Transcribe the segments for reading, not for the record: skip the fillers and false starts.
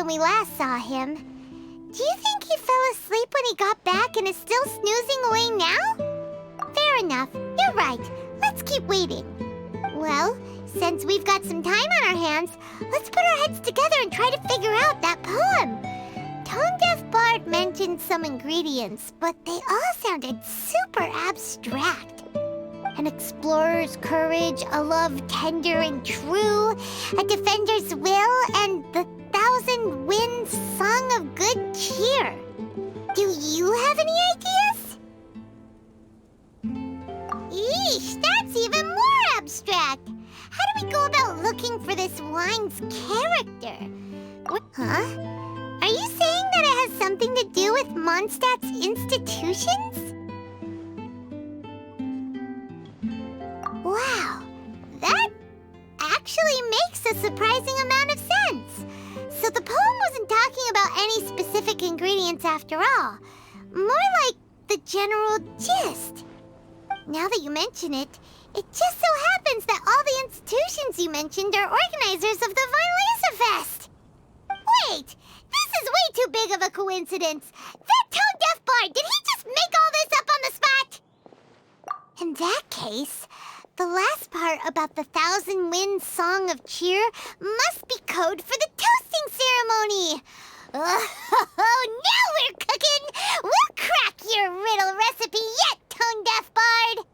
when we last saw him. Do you think he fell asleep when he got back and is still snoozing away now? Fair enough. You're right. Let's keep waiting. Well, since we've got some time on our hands, let's put our heads together and try to figure out that poem. Tone-deaf Bard mentioned some ingredients, but they all sounded super abstract. An explorer's courage, a love tender and true, a defender's will, and the 1,000 winds song of good cheer. Do you have any ideas? Eesh, that's even more abstract. How do we go about looking for this wine's character? Huh? Are you saying that it has something to do with Mondstadt's institutions? Wow, that actually makes a surprising amount of sense. So the poem wasn't talking about any specific ingredients after all. More like the general gist. Now that you mention it, it just so happens that all the institutions you mentioned are organizers of the Fest. Wait, this is way too big of a coincidence. That tone-deaf bard, did he just make all this up on the spot? In that case, the last part about the 1,000 winds song of cheer must be code for the toasting ceremony. Oh, now we're cooking! We'll crack your riddle recipe yet, tone-deaf bard!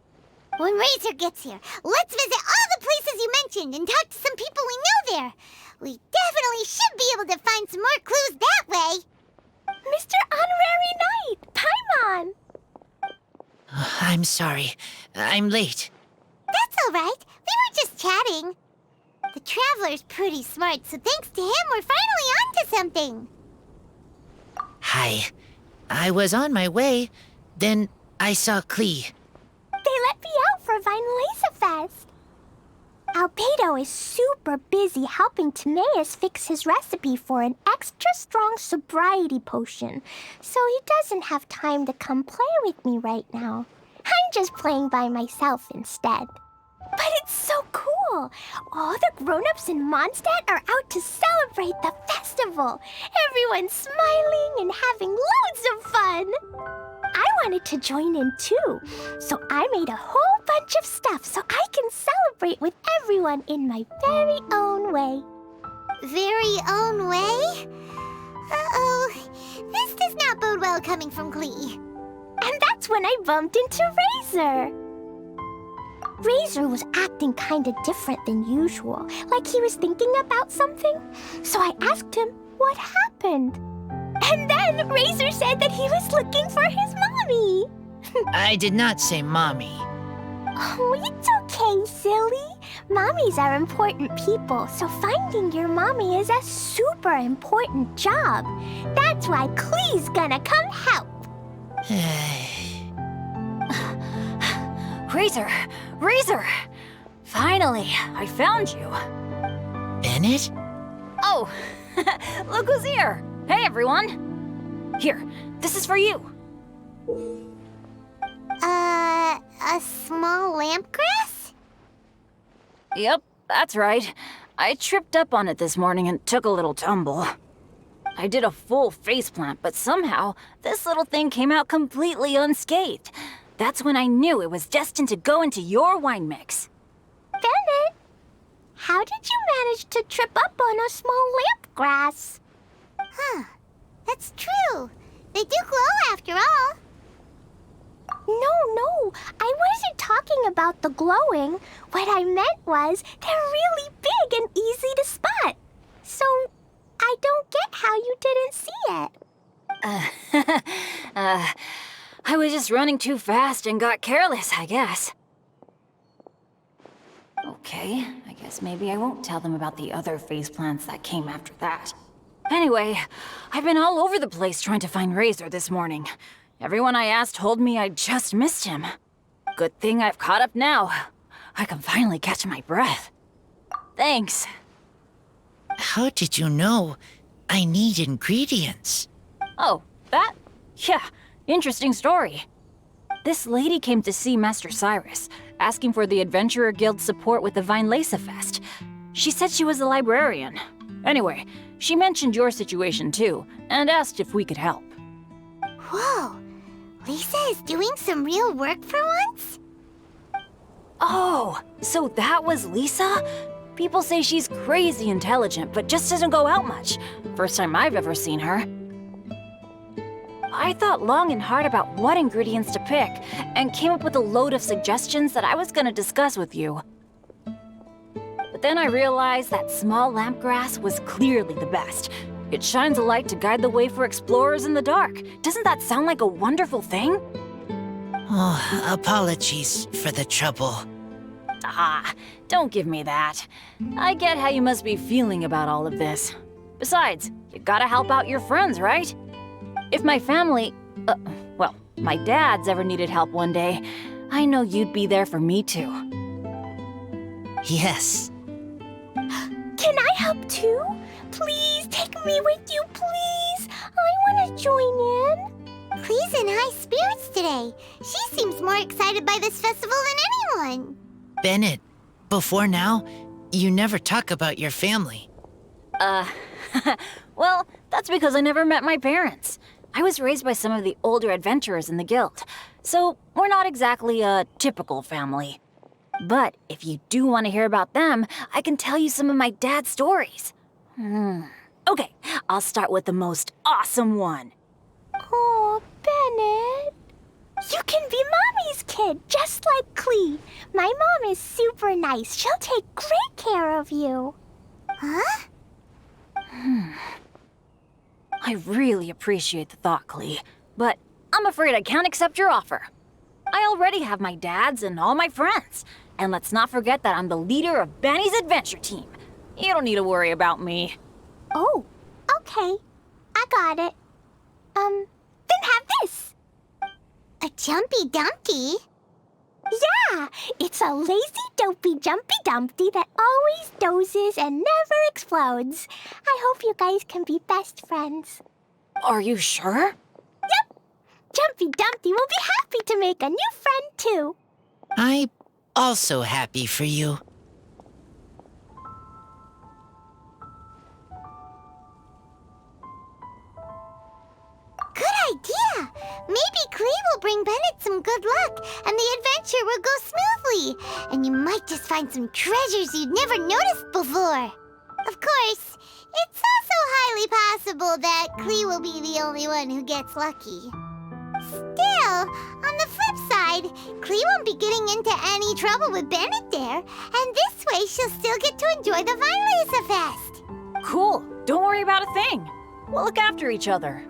When Razor gets here, let's visit all the places you mentioned and talk to some people we know there. We definitely should be able to find some more clues that way. Mr. Honorary Knight, Paimon! I'm sorry. I'm late. That's all right. We were just chatting. The Traveler's pretty smart, so thanks to him, we're finally onto something. Hi. I was on my way. Then I saw Klee. They let me out for Fest. Albedo is super busy helping Timaeus fix his recipe for an extra strong sobriety potion, so he doesn't have time to come play with me right now. I'm just playing by myself instead. But it's so cool! All the grown-ups in Mondstadt are out to celebrate the festival. Everyone's smiling and having loads of fun. I wanted to join in too, so I made a whole bunch of stuff so I can celebrate with everyone in my very own way. Very own way? Uh-oh, this does not bode well coming from Klee. And that's when I bumped into Razor. Razor was acting kinda different than usual, like he was thinking about something. So I asked him what happened. And then Razor said that he was looking for his mommy. I did not say mommy. Oh, it's okay, silly. Mommies are important people, so finding your mommy is a super important job. That's why Klee's gonna come help. Razor! Finally, I found you. Bennett? Oh, look who's here. Hey, everyone. Here, this is for you. A small lampgrass? Yep, that's right. I tripped up on it this morning and took a little tumble. I did a full faceplant, but somehow this little thing came out completely unscathed. That's when I knew it was destined to go into your wine mix. Bennett, how did you manage to trip up on a small lampgrass? Huh, that's true. They do glow after all. No, I wasn't talking about the glowing. What I meant was they're really big and easy to spot. So I don't get how you didn't see it. I was just running too fast and got careless, I guess. Okay, I guess maybe I won't tell them about the other faceplants that came after that. Anyway, I've been all over the place trying to find Razor this morning. Everyone I asked told me I just missed him. Good thing I've caught up now. I can finally catch my breath. Thanks. How did you know I need ingredients? Oh, that? Yeah, interesting story. This lady came to see Master Cyrus, asking for the Adventurer Guild's support with the Fest. She said she was a librarian. Anyway, She mentioned your situation too, and asked if we could help. Whoa, Lisa is doing some real work for once? Oh, so that was Lisa? People say she's crazy intelligent, but just doesn't go out much. First time I've ever seen her. I thought long and hard about what ingredients to pick, and came up with a load of suggestions that I was gonna discuss with you. But then I realized that small lampgrass was clearly the best. It shines a light to guide the way for explorers in the dark. Doesn't that sound like a wonderful thing? Oh, apologies for the trouble. Ah, don't give me that. I get how you must be feeling about all of this. Besides, you gotta help out your friends, right? If my family, well, my dad's ever needed help one day, I know you'd be there for me too. Yes. Can I help too? Please take me with you, please. I want to join in. Clee's in high spirits today. She seems more excited by this festival than anyone. Bennett, before now, you never talk about your family. Well, that's because I never met my parents. I was raised by some of the older adventurers in the guild, so we're not exactly a typical family. But if you do want to hear about them, I can tell you some of my dad's stories. Okay, I'll start with the most awesome one. Oh, Bennett. You can be Mommy's kid, just like Clee. My mom is super nice. She'll take great care of you. Huh? I really appreciate the thought, Clee, but I'm afraid I can't accept your offer. I already have my dad's and all my friends. And let's not forget that I'm the leader of Benny's adventure team. You don't need to worry about me. Oh, okay. I got it. Then have this. A jumpy dumpty? Yeah, it's a lazy, dopey, jumpy dumpty that always dozes and never explodes. I hope you guys can be best friends. Are you sure? Yep. Jumpy Dumpty will be happy to make a new friend too. I'm also happy for you. Good idea! Maybe Clee will bring Bennett some good luck, and the adventure will go smoothly. And you might just find some treasures you'd never noticed before. Of course, it's also highly possible that Clee will be the only one who gets lucky. Still, on the flip side, Clee won't be getting into any trouble with Bennett there, and this way she'll still get to enjoy the Vine Fest. Cool. Don't worry about a thing. We'll look after each other.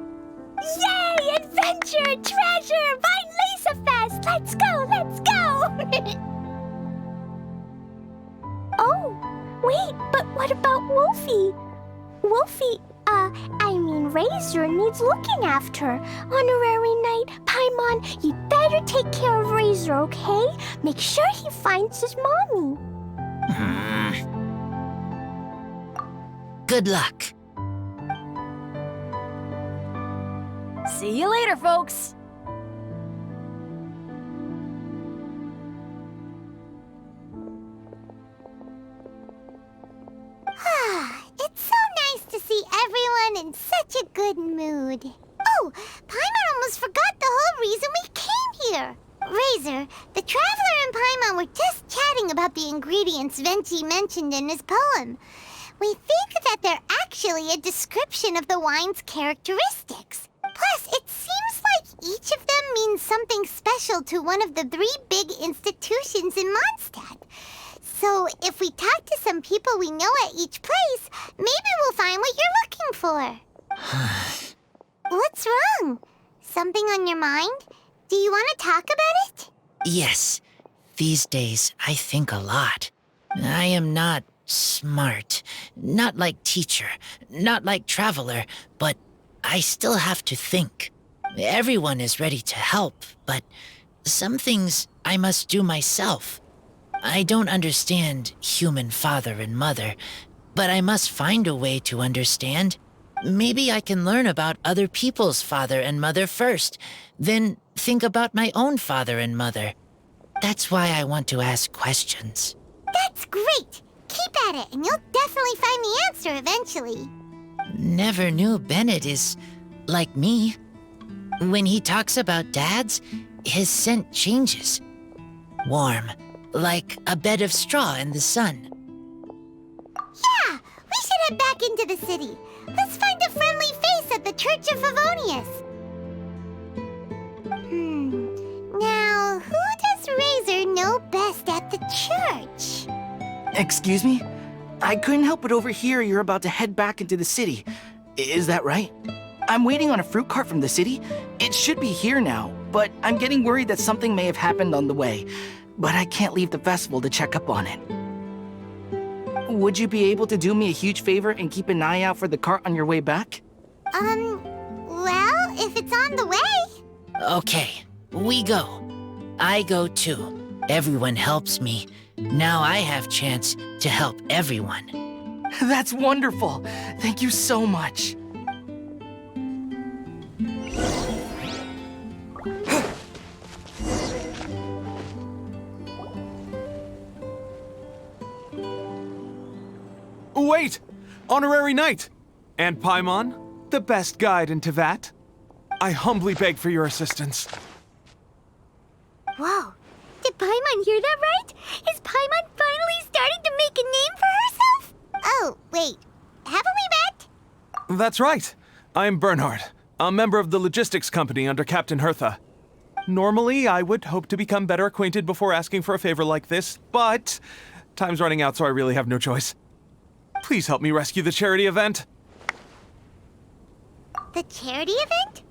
Yay! Adventure! Treasure! Vine Laser Fest! Let's go! Let's go! Oh, wait, but what about Wolfie? Wolfie, Razor needs looking after. Honorary Knight, Paimon, you better take care of Razor, okay? Make sure he finds his mommy. Good luck. See you later, folks. It's so nice to see everyone in such a good mood. Oh, Paimon almost forgot the whole reason we came here. Razor, the Traveler and Paimon were just chatting about the ingredients Venti mentioned in his poem. We think that they're actually a description of the wine's characteristics. Plus, it seems like each of them means something special to one of the 3 big institutions in Mondstadt. So, if we talk to some people we know at each place, maybe we'll find what you're looking for. What's wrong? Something on your mind? Do you want to talk about it? Yes, these days I think a lot. I am not smart, not like teacher, not like traveler, but I still have to think. Everyone is ready to help, but some things I must do myself. I don't understand human father and mother, but I must find a way to understand. Maybe I can learn about other people's father and mother first, then think about my own father and mother. That's why I want to ask questions. That's great! Keep at it, and you'll definitely find the answer eventually. never knew Bennett is like me. When he talks about dads, his scent changes. Warm, like a bed of straw in the sun. Yeah, we should head back into the city. Let's find a friendly face at the Church of Favonius. Now, who does Razor know best at the church? Excuse me? I couldn't help but overhear you're about to head back into the city. Is that right? I'm waiting on a fruit cart from the city. It should be here now, but I'm getting worried that something may have happened on the way. But I can't leave the festival to check up on it. Would you be able to do me a huge favor and keep an eye out for the cart on your way back? Well, if it's on the way. Okay, we go. I go too. Everyone helps me. Now I have chance to help everyone. That's wonderful. Thank you so much. Wait! Honorary Knight! And Paimon, the best guide in Tevat. I humbly beg for your assistance. Whoa. Did Paimon hear that right? Is Paimon finally starting to make a name for herself? Oh, wait. Haven't we met? That's right. I'm Bernhard, a member of the logistics company under Captain Hertha. Normally, I would hope to become better acquainted before asking for a favor like this, but time's running out, so I really have no choice. Please help me rescue the charity event. The charity event?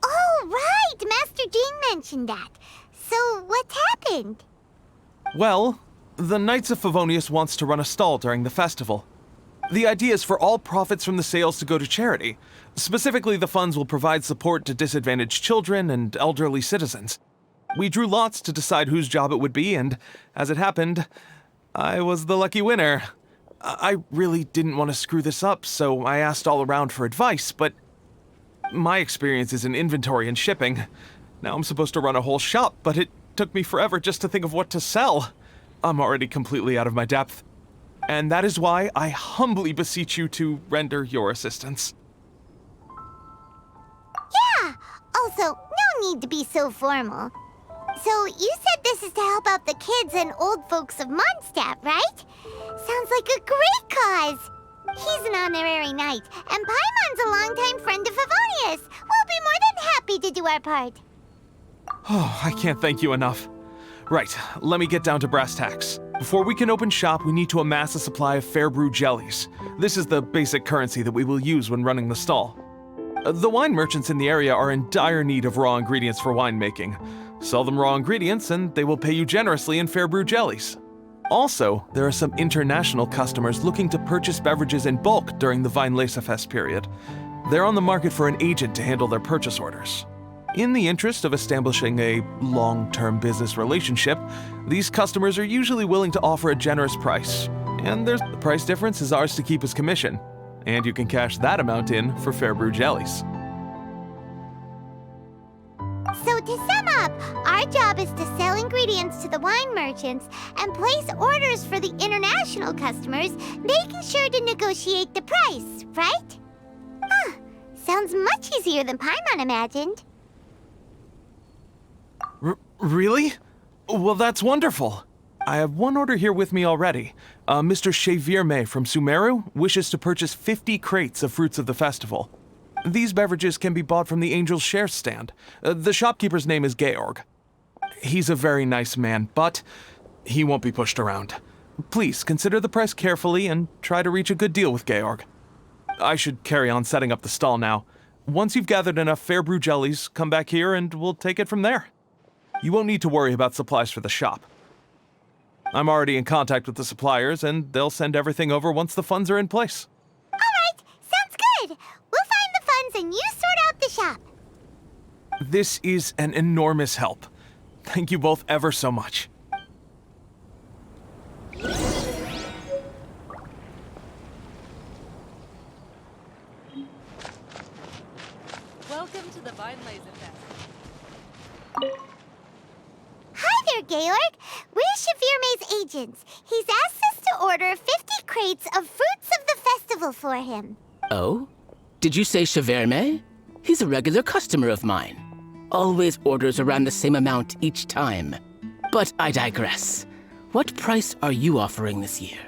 Oh, right! Master Jean mentioned that. So, what's happened? Well, the Knights of Favonius wants to run a stall during the festival. The idea is for all profits from the sales to go to charity. Specifically, the funds will provide support to disadvantaged children and elderly citizens. We drew lots to decide whose job it would be, and as it happened, I was the lucky winner. I really didn't want to screw this up, so I asked all around for advice, but my experience is in inventory and shipping. Now I'm supposed to run a whole shop, but it took me forever just to think of what to sell. I'm already completely out of my depth. And that is why I humbly beseech you to render your assistance. Yeah! Also, no need to be so formal. So, you said this is to help out the kids and old folks of Mondstadt, right? Sounds like a great cause! He's an honorary knight, and Paimon's a longtime friend of Favonius. We'll be more than happy to do our part. Oh, I can't thank you enough. Right, let me get down to brass tacks. Before we can open shop, we need to amass a supply of fair brew jellies. This is the basic currency that we will use when running the stall. The wine merchants in the area are in dire need of raw ingredients for winemaking. Sell them raw ingredients and they will pay you generously in fair brew jellies. Also, there are some international customers looking to purchase beverages in bulk during the Weinlesefest period. They're on the market for an agent to handle their purchase orders. In the interest of establishing a long-term business relationship, these customers are usually willing to offer a generous price. And the price difference is ours to keep as commission. And you can cash that amount in for fair brew jellies. So to sum up, our job is to sell ingredients to the wine merchants and place orders for the international customers, making sure to negotiate the price, right? Huh, sounds much easier than Paimon imagined. Really? Well, that's wonderful. I have one order here with me already. Mr. Xavier May from Sumeru wishes to purchase 50 crates of fruits of the festival. These beverages can be bought from the Angel's Share stand. The shopkeeper's name is Georg. He's a very nice man, but he won't be pushed around. Please consider the price carefully and try to reach a good deal with Georg. I should carry on setting up the stall now. Once you've gathered enough fair brew jellies, come back here and we'll take it from there. You won't need to worry about supplies for the shop. I'm already in contact with the suppliers, and they'll send everything over once the funds are in place. All right, sounds good. We'll find the funds and you sort out the shop. This is an enormous help. Thank you both ever so much. Welcome to the Weinlesefest. Hi there, Georg. We're Xavier May's agents. He's asked us to order 50 crates of fruits of the festival for him. Oh? Did you say Cheverme? He's a regular customer of mine. Always orders around the same amount each time. But I digress. What price are you offering this year?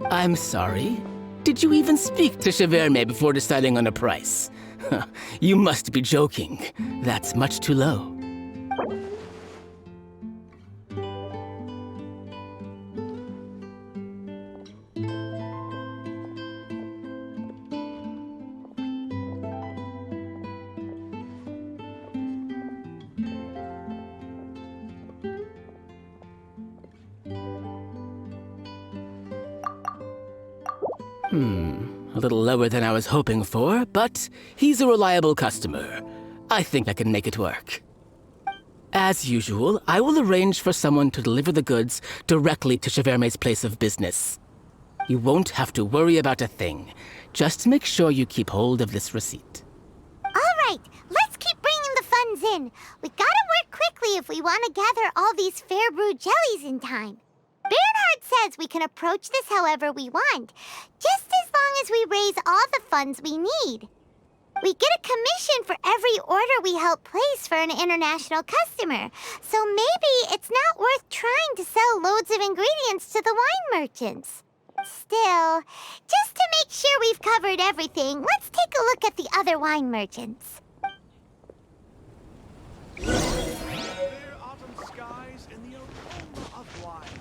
I'm sorry. Did you even speak to Cheverme before deciding on a price? You must be joking. That's much too low. A little lower than I was hoping for, but he's a reliable customer. I think I can make it work. As usual, I will arrange for someone to deliver the goods directly to Cheverme's place of business. You won't have to worry about a thing. Just make sure you keep hold of this receipt. All right, let's keep bringing the funds in. We gotta work quickly if we want to gather all these fair brew jellies in time. Bernhard says we can approach this however we want, just as long as we raise all the funds we need. We get a commission for every order we help place for an international customer, so maybe it's not worth trying to sell loads of ingredients to the wine merchants. Still, just to make sure we've covered everything, let's take a look at the other wine merchants. Autumn skies and the aroma of wine.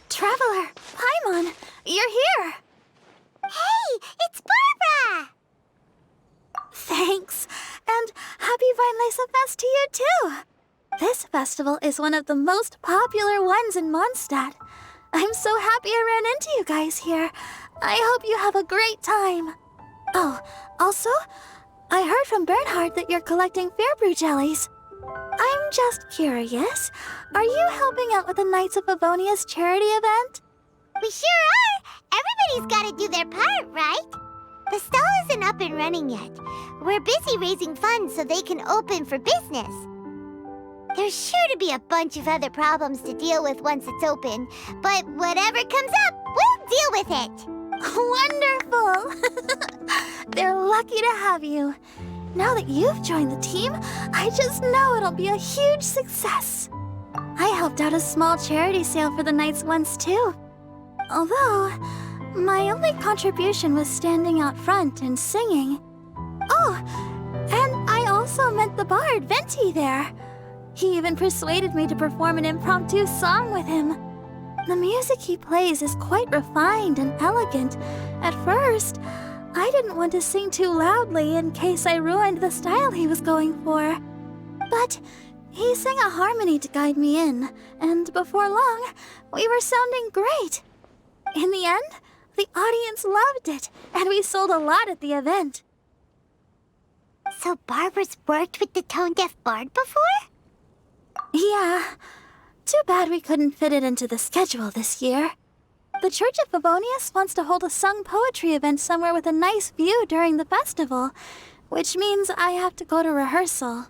Traveler, Paimon, you're here. Hey, it's Barbara! Thanks, and happy Weinlese Fest to you too. This festival is one of the most popular ones in Mondstadt. I'm so happy I ran into you guys here. I hope you have a great time. Oh, also, I heard from Bernhard that you're collecting Fairbrew jellies. I'm just curious, are you helping out with the Knights of Favonia's charity event? We sure are! Everybody's gotta do their part, right? The stall isn't up and running yet. We're busy raising funds so they can open for business. There's sure to be a bunch of other problems to deal with once it's open, but whatever comes up, we'll deal with it. Wonderful! They're lucky to have you. Now that you've joined the team, I just know it'll be a huge success. I helped out a small charity sale for the Knights once too. Although, my only contribution was standing out front and singing. Oh, and I also met the bard, Venti, there. He even persuaded me to perform an impromptu song with him. The music he plays is quite refined and elegant. At first, I didn't want to sing too loudly in case I ruined the style he was going for. But he sang a harmony to guide me in, and before long, we were sounding great. In the end, the audience loved it, and we sold a lot at the event. So Barbara's worked with the tone-deaf bard before? Yeah. Too bad we couldn't fit it into the schedule this year. The Church of Favonius wants to hold a sung poetry event somewhere with a nice view during the festival, which means I have to go to rehearsal.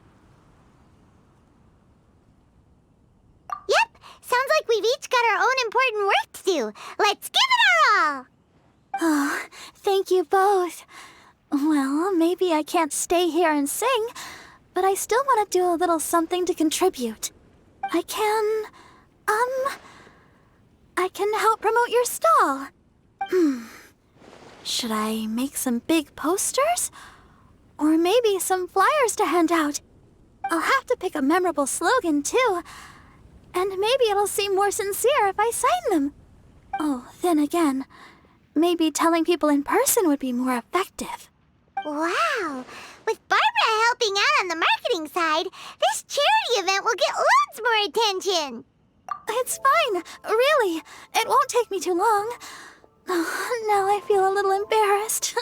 Yep, sounds like we've each got our own important work to do. Let's give it our all! Oh, thank you both. Well, maybe I can't stay here and sing, but I still want to do a little something to contribute. I can help promote your stall. Should I make some big posters? Or maybe some flyers to hand out? I'll have to pick a memorable slogan, too. And maybe it'll seem more sincere if I sign them. Oh, then again, maybe telling people in person would be more effective. Wow! With Barbara helping out on the marketing side, this charity event will get loads more attention! It's fine, really. It won't take me too long. Now I feel a little embarrassed.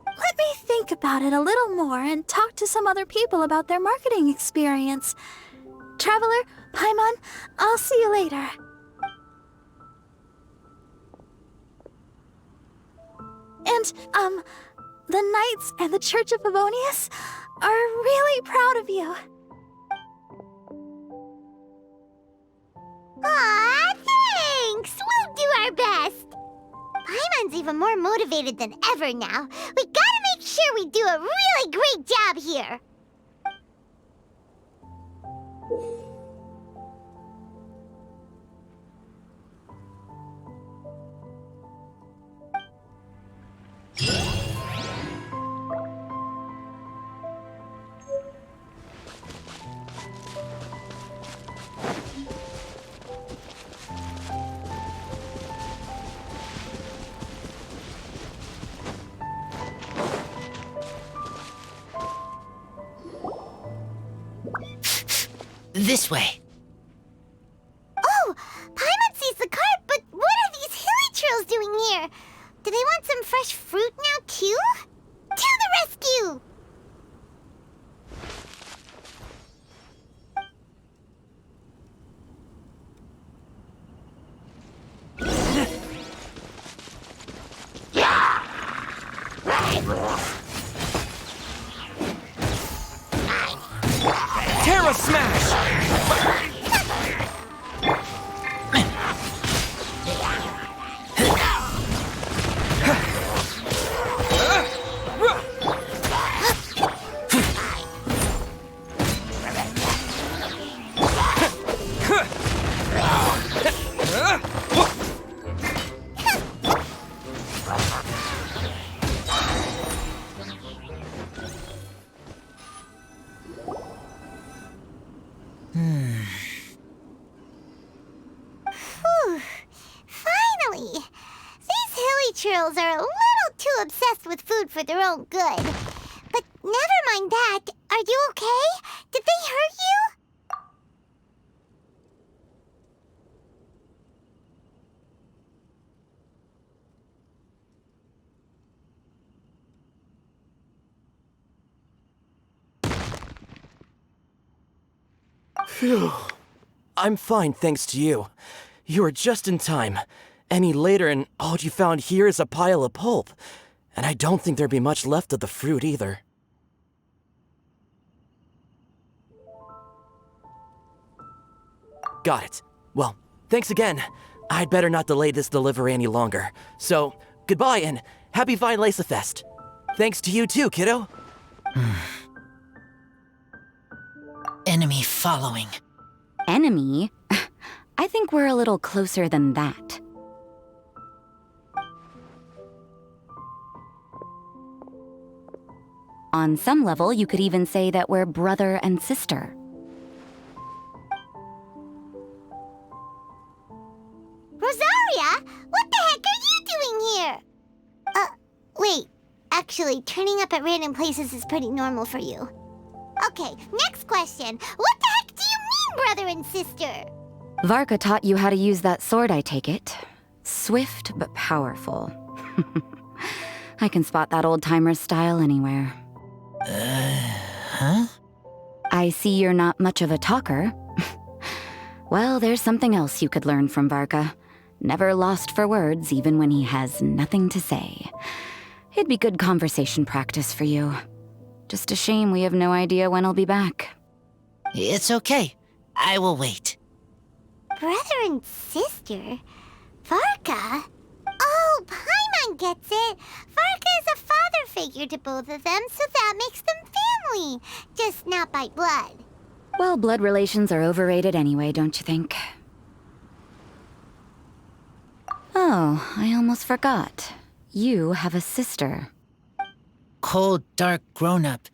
Let me think about it a little more and talk to some other people about their marketing experience. Traveler, Paimon, I'll see you later. And, the Knights and the Church of Favonius are really proud of you. Aw, thanks! We'll do our best! Paimon's even more motivated than ever now. We gotta make sure we do a really great job here! This way. Oh! Paimon sees the cart, but what are these hilly trails doing here? Do they want some fresh fruit now, too? To the rescue! Terra Smash! Whew. Finally! These hilly trails are a little too obsessed with food for their own good. But never mind that. Are you okay? Did they hurt you? Phew. I'm fine, thanks to you. You were just in time. Any later and all you found here is a pile of pulp. And I don't think there'd be much left of the fruit either. Got it. Well, thanks again. I'd better not delay this delivery any longer. So, goodbye and happy Vine Lace Fest. Thanks to you too, kiddo. Enemy following. Enemy? I think we're a little closer than that. On some level, you could even say that we're brother and sister. Rosaria? What the heck are you doing here? Wait. Actually, turning up at random places is pretty normal for you. Okay, next question. What the heck do you mean, brother and sister? Varka taught you how to use that sword, I take it. Swift but powerful. I can spot that old-timer's style anywhere. Huh? I see you're not much of a talker. Well, there's something else you could learn from Varka. Never lost for words, even when he has nothing to say. It'd be good conversation practice for you. Just a shame we have no idea when he'll be back. It's okay. I will wait. Brother and sister? Varka? Oh, Paimon gets it. Varka is a father figure to both of them, so that makes them family. Just not by blood. Well, blood relations are overrated anyway, don't you think? Oh, I almost forgot. You have a sister. Cold, dark grown-up.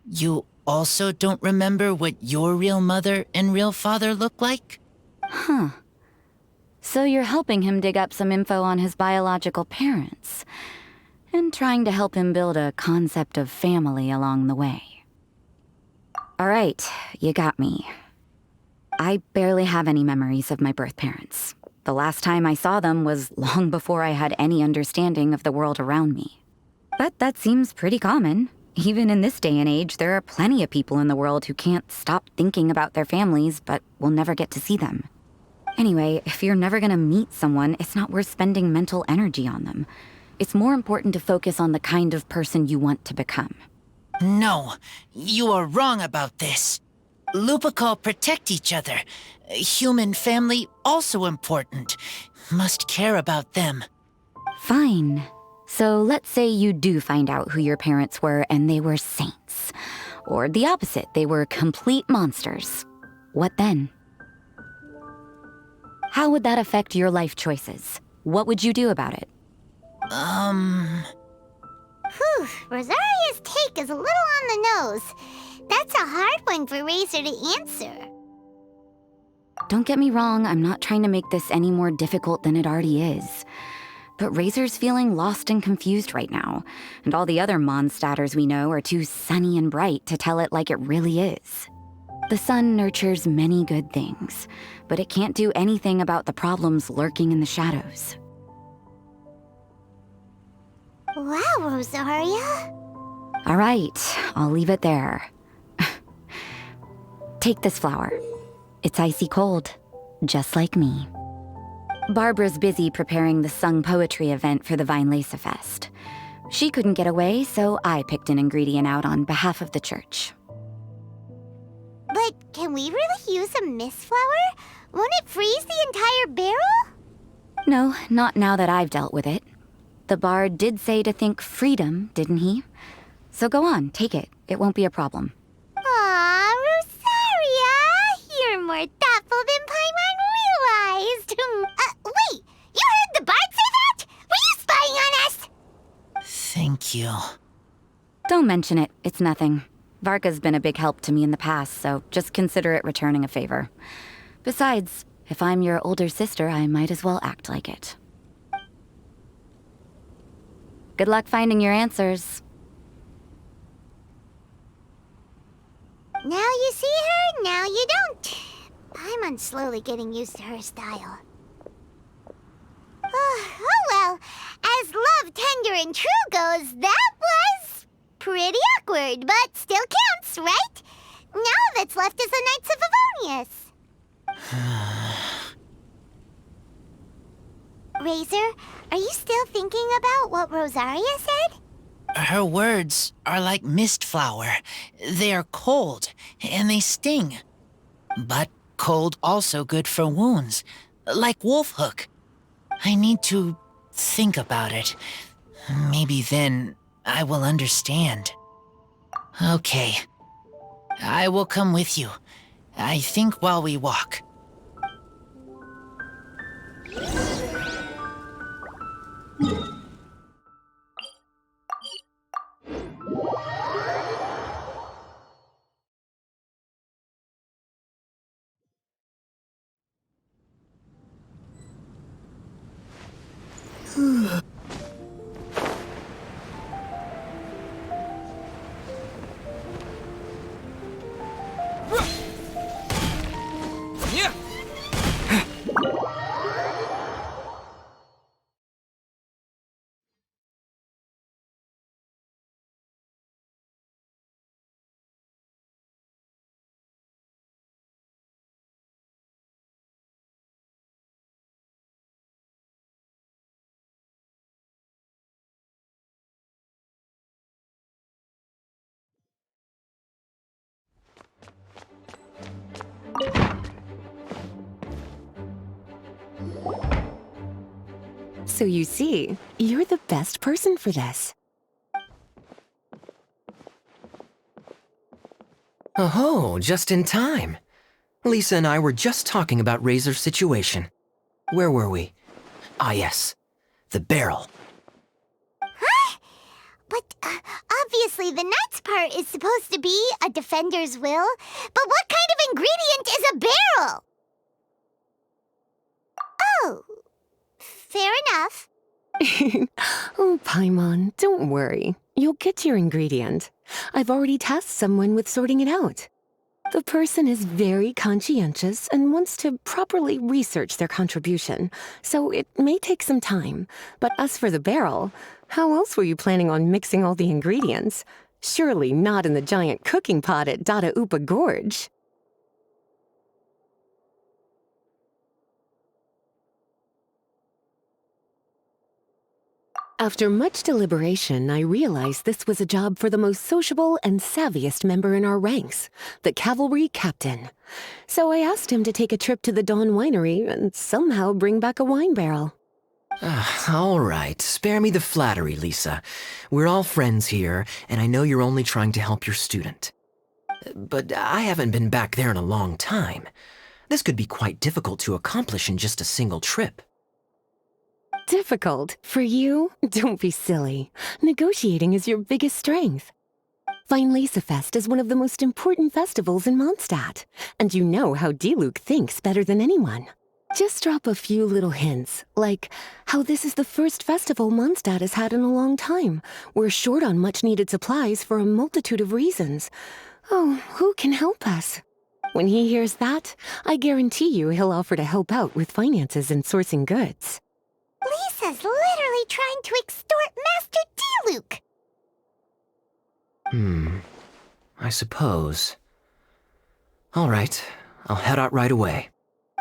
You also don't remember what your real mother and real father look like? Huh. So you're helping him dig up some info on his biological parents. And trying to help him build a concept of family along the way. All right, you got me. I barely have any memories of my birth parents. The last time I saw them was long before I had any understanding of the world around me. But that seems pretty common. Even in this day and age, there are plenty of people in the world who can't stop thinking about their families, but will never get to see them. Anyway, if you're never gonna meet someone, it's not worth spending mental energy on them. It's more important to focus on the kind of person you want to become. No, you are wrong about this. Lupical protect each other. Human family also important. Must care about them. Fine. So let's say you do find out who your parents were and they were saints. Or the opposite, they were complete monsters. What then? How would that affect your life choices? What would you do about it? Whew, Rosaria's take is a little on the nose. That's a hard one for Razor to answer. Don't get me wrong, I'm not trying to make this any more difficult than it already is. But Razor's feeling lost and confused right now, and all the other Mondstadters we know are too sunny and bright to tell it like it really is. The sun nurtures many good things, but it can't do anything about the problems lurking in the shadows. Wow, Rosaria. All right, I'll leave it there. Take this flower. It's icy cold, just like me. Barbara's busy preparing the sung poetry event for the Weinlese Fest. She couldn't get away, so I picked an ingredient out on behalf of the church. But can we really use a mist flower? Won't it freeze the entire barrel? No, not now that I've dealt with it. The bard did say to think freedom, didn't he? So go on, take it. It won't be a problem. Aw, Rosaria! You're more thoughtful than Paimon realized. Wait! You heard the bard say that? Were you spying on us? Thank you. Don't mention it. It's nothing. Varka's been a big help to me in the past, so just consider it returning a favor. Besides, if I'm your older sister, I might as well act like it. Good luck finding your answers. Now you see her, now you don't. Paimon's slowly getting used to her style. Oh well, as love, tender, and true goes, that was pretty awkward, but still counts, right? Now all that's left is the Knights of Favonius. Razor, are you still thinking about what Rosaria said? Her words are like mist flower. They are cold, and they sting. But cold also good for wounds, like wolf hook. I need to think about it. Maybe then I will understand. Okay. I will come with you. I think while we walk. So you see, you're the best person for this. Oh, just in time. Lisa and I were just talking about Razor's situation. Where were we? Ah, yes. The barrel. Huh? But obviously the Knight's part is supposed to be a defender's will. But what kind of ingredient is a barrel? Oh, fair enough. Oh, Paimon, don't worry. You'll get your ingredient. I've already tasked someone with sorting it out. The person is very conscientious and wants to properly research their contribution, so it may take some time. But as for the barrel, how else were you planning on mixing all the ingredients? Surely not in the giant cooking pot at Dada Upa Gorge. After much deliberation, I realized this was a job for the most sociable and savviest member in our ranks, the cavalry captain. So I asked him to take a trip to the Dawn Winery and somehow bring back a wine barrel. All right, spare me the flattery, Lisa. We're all friends here, and I know you're only trying to help your student. But I haven't been back there in a long time. This could be quite difficult to accomplish in just a single trip. Difficult? For you? Don't be silly. Negotiating is your biggest strength. Fest is one of the most important festivals in Mondstadt, and you know how Diluc thinks better than anyone. Just drop a few little hints, like how this is the first festival Mondstadt has had in a long time. We're short on much-needed supplies for a multitude of reasons. Oh, who can help us? When he hears that, I guarantee you he'll offer to help out with finances and sourcing goods. Lisa's literally trying to extort Master Diluc. I suppose. All right, I'll head out right away.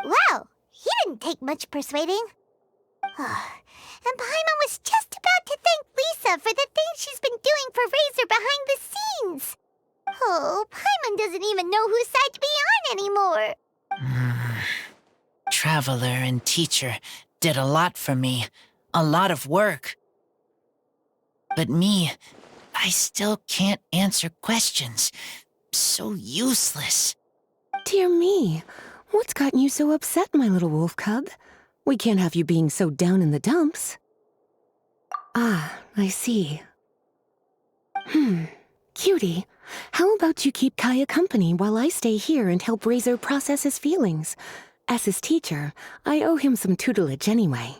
Wow, he didn't take much persuading. And Paimon was just about to thank Lisa for the things she's been doing for Razor behind the scenes. Oh, Paimon doesn't even know whose side to be on anymore. Traveler and teacher did a lot for me. A lot of work. But me, I still can't answer questions. So useless. Dear me, what's gotten you so upset, my little wolf cub? We can't have you being so down in the dumps. Ah, I see. Cutie, how about you keep Kaya company while I stay here and help Razor process his feelings? As his teacher, I owe him some tutelage anyway.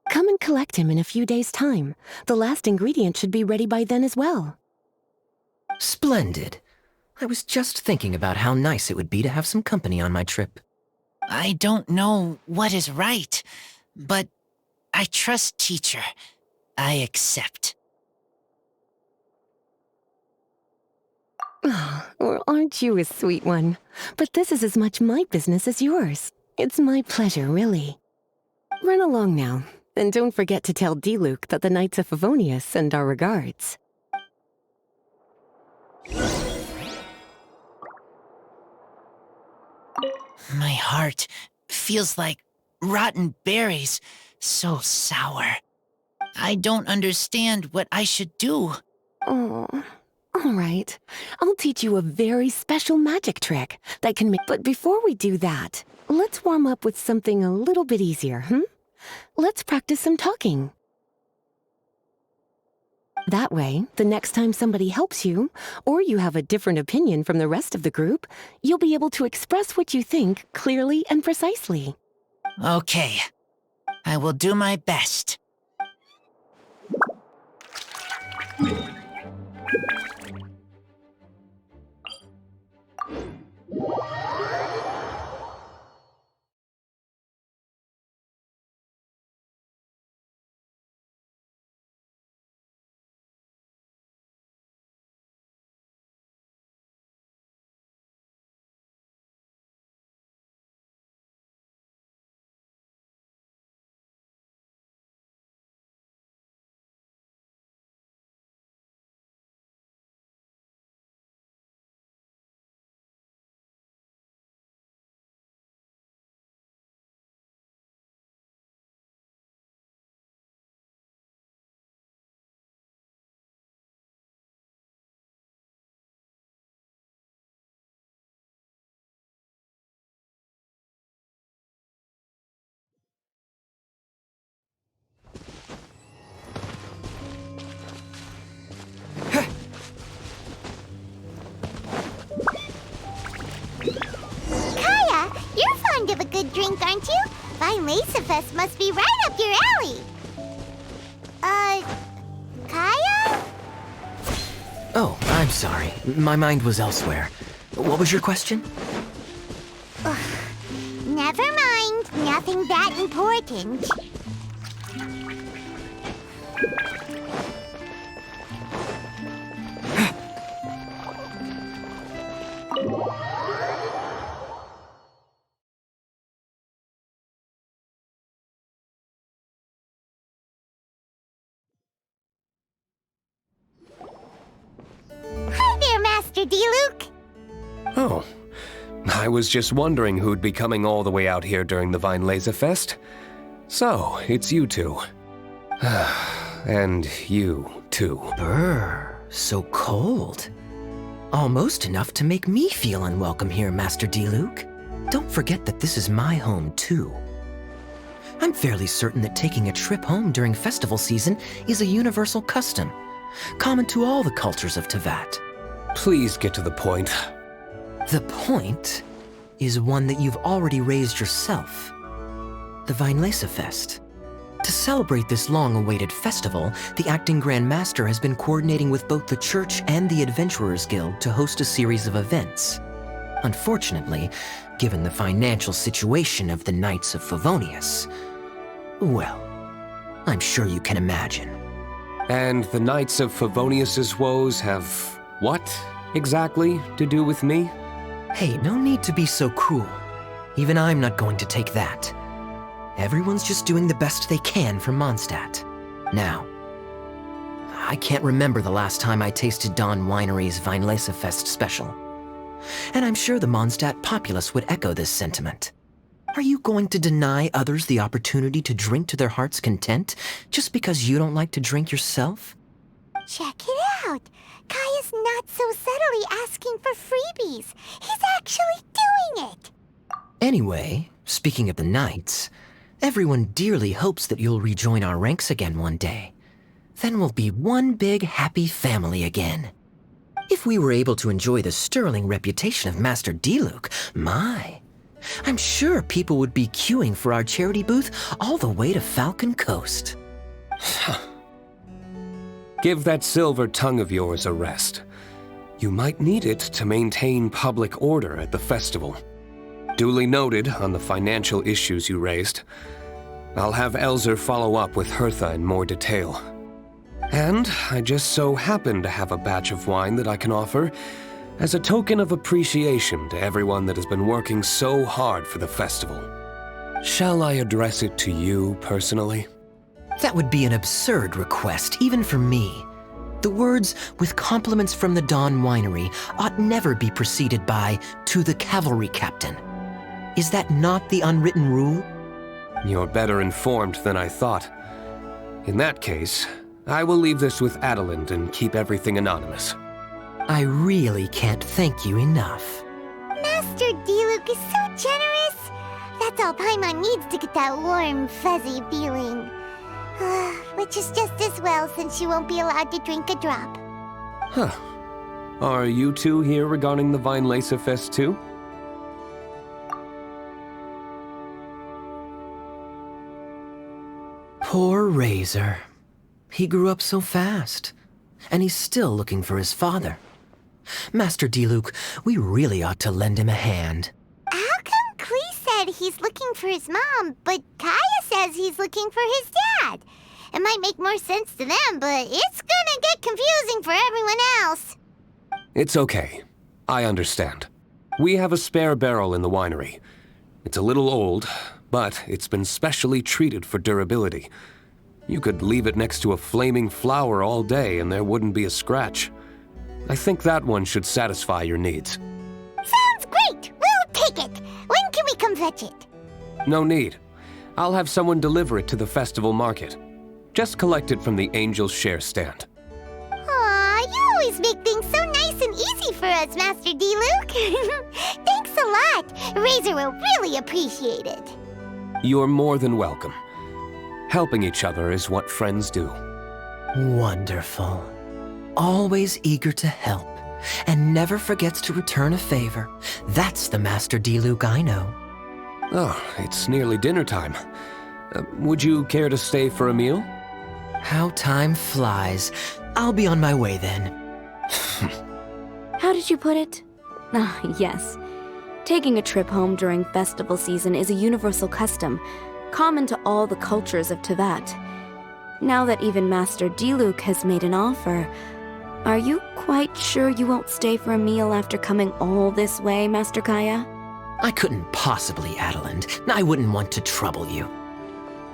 Come and collect him in a few days' time. The last ingredient should be ready by then as well. Splendid. I was just thinking about how nice it would be to have some company on my trip. I don't know what is right, but I trust teacher. I accept. Well, aren't you a sweet one? But this is as much my business as yours. It's my pleasure, really. Run along now, and don't forget to tell Diluc that the Knights of Favonius send our regards. My heart feels like rotten berries, so sour. I don't understand what I should do. Oh, all right. I'll teach you a very special magic trick that can make... But before we do that, let's warm up with something a little bit easier, Let's practice some talking. That way, the next time somebody helps you, or you have a different opinion from the rest of the group, you'll be able to express what you think clearly and precisely. Okay. I will do my best. Kaya, you're fond of a good drink, aren't you? Fest must be right up your alley. I'm sorry. My mind was elsewhere. What was your question? Never mind. Nothing that important. Hi there, Master D-Luke. Oh, I was just wondering who'd be coming all the way out here during the Vine Laser Fest. So, it's you two. And you, too. Brr, so cold. Almost enough to make me feel unwelcome here, Master D-Luke. Don't forget that this is my home, too. I'm fairly certain that taking a trip home during festival season is a universal custom, common to all the cultures of Teyvat. Please get to the point. The point is one that you've already raised yourself. The Vine Laser Fest. To celebrate this long-awaited festival, the Acting Grand Master has been coordinating with both the Church and the Adventurers Guild to host a series of events. Unfortunately, given the financial situation of the Knights of Favonius, well, I'm sure you can imagine. And the Knights of Favonius's woes have what exactly to do with me? Hey, no need to be so cruel. Even I'm not going to take that. Everyone's just doing the best they can for Mondstadt. Now, I can't remember the last time I tasted Dawn Winery's Vine Laser Fest special. And I'm sure the Mondstadt populace would echo this sentiment. Are you going to deny others the opportunity to drink to their heart's content just because you don't like to drink yourself? Check it out. Kai is not so subtly asking for freebies. He's actually doing it. Anyway, speaking of the Knights, everyone dearly hopes that you'll rejoin our ranks again one day. Then we'll be one big happy family again. If we were able to enjoy the sterling reputation of Master D-Luke, my, I'm sure people would be queuing for our charity booth all the way to Falcon Coast. Give that silver tongue of yours a rest. You might need it to maintain public order at the festival. Duly noted on the financial issues you raised. I'll have Elzer follow up with Hertha in more detail. And I just so happen to have a batch of wine that I can offer as a token of appreciation to everyone that has been working so hard for the festival. Shall I address it to you personally? That would be an absurd request, even for me. The words, with compliments from the Dawn Winery, ought never be preceded by, to the cavalry captain. Is that not the unwritten rule? You're better informed than I thought. In that case, I will leave this with Adelind and keep everything anonymous. I really can't thank you enough. Master D-Luke is so generous. That's all Paimon needs to get that warm, fuzzy feeling. Which is just as well since you won't be allowed to drink a drop. Huh. Are you two here regarding the Vine Laser Fest too? Poor Razor. He grew up so fast, and he's still looking for his father. Master D-Luke, we really ought to lend him a hand. How come Klee said he's looking for his mom, but Kaya says he's looking for his dad? It might make more sense to them, but it's gonna get confusing for everyone else. It's okay. I understand. We have a spare barrel in the winery. It's a little old, but it's been specially treated for durability. You could leave it next to a flaming flower all day and there wouldn't be a scratch. I think that one should satisfy your needs. Sounds great! We'll take it! When can we come fetch it? No need. I'll have someone deliver it to the festival market. Just collect it from the Angel's Share stand. Aw, you always make things so nice and easy for us, Master D-Luke. Thanks a lot. Razor will really appreciate it. You're more than welcome. Helping each other is what friends do. Wonderful. Always eager to help, and never forgets to return a favor. That's the Master D-Luke I know. Oh, it's nearly dinner time. Would you care to stay for a meal? How time flies. I'll be on my way then. did you put it? Ah, yes. Taking a trip home during festival season is a universal custom, common to all the cultures of Teyvat. Now that even Master Diluc has made an offer, are you quite sure you won't stay for a meal after coming all this way, Master Kaya? I couldn't possibly, Adeland. I wouldn't want to trouble you.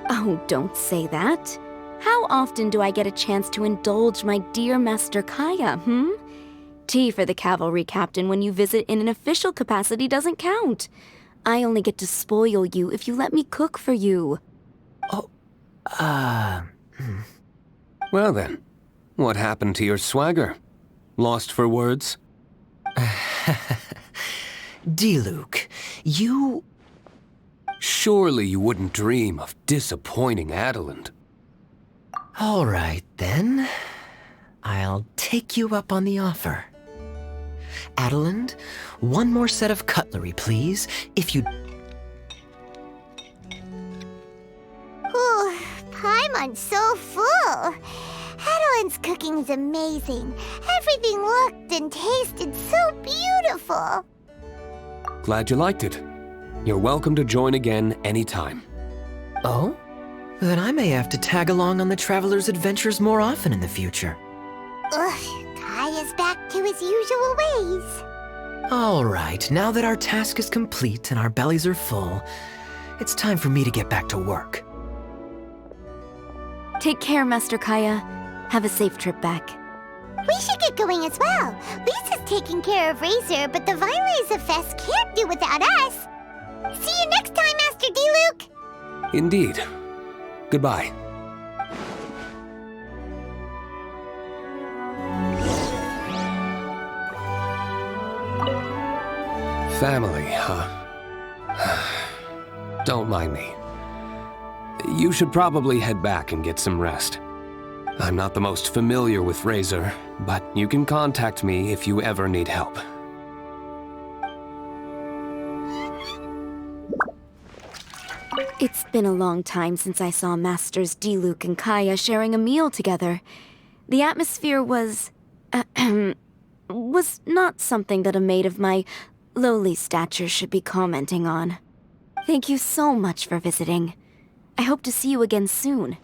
Oh, don't say that. How often do I get a chance to indulge my dear Master Kaya, Tea for the cavalry captain when you visit in an official capacity doesn't count. I only get to spoil you if you let me cook for you. Well then, what happened to your swagger? Lost for words? Diluc, you... Surely you wouldn't dream of disappointing Adeland. All right, then. I'll take you up on the offer. Adeland, one more set of cutlery, please, if you... Ooh, Paimon's so full. Adeland's cooking's amazing. Everything looked and tasted so beautiful. Glad you liked it. You're welcome to join again anytime. Oh? Then I may have to tag along on the Traveler's adventures more often in the future. Ugh, Kaya's back to his usual ways. All right, now that our task is complete and our bellies are full, it's time for me to get back to work. Take care, Master Kaya. Have a safe trip back. We should get going as well. Lisa's taking care of Razor, but the Vinelaser Fest can't do without us. See you next time, Master Diluc. Indeed. Goodbye. Family, huh? Don't mind me. You should probably head back and get some rest. I'm not the most familiar with Razor, but you can contact me if you ever need help. It's been a long time since I saw Masters Diluc and Kaya sharing a meal together. The atmosphere was not something that a maid of my lowly stature should be commenting on. Thank you so much for visiting. I hope to see you again soon.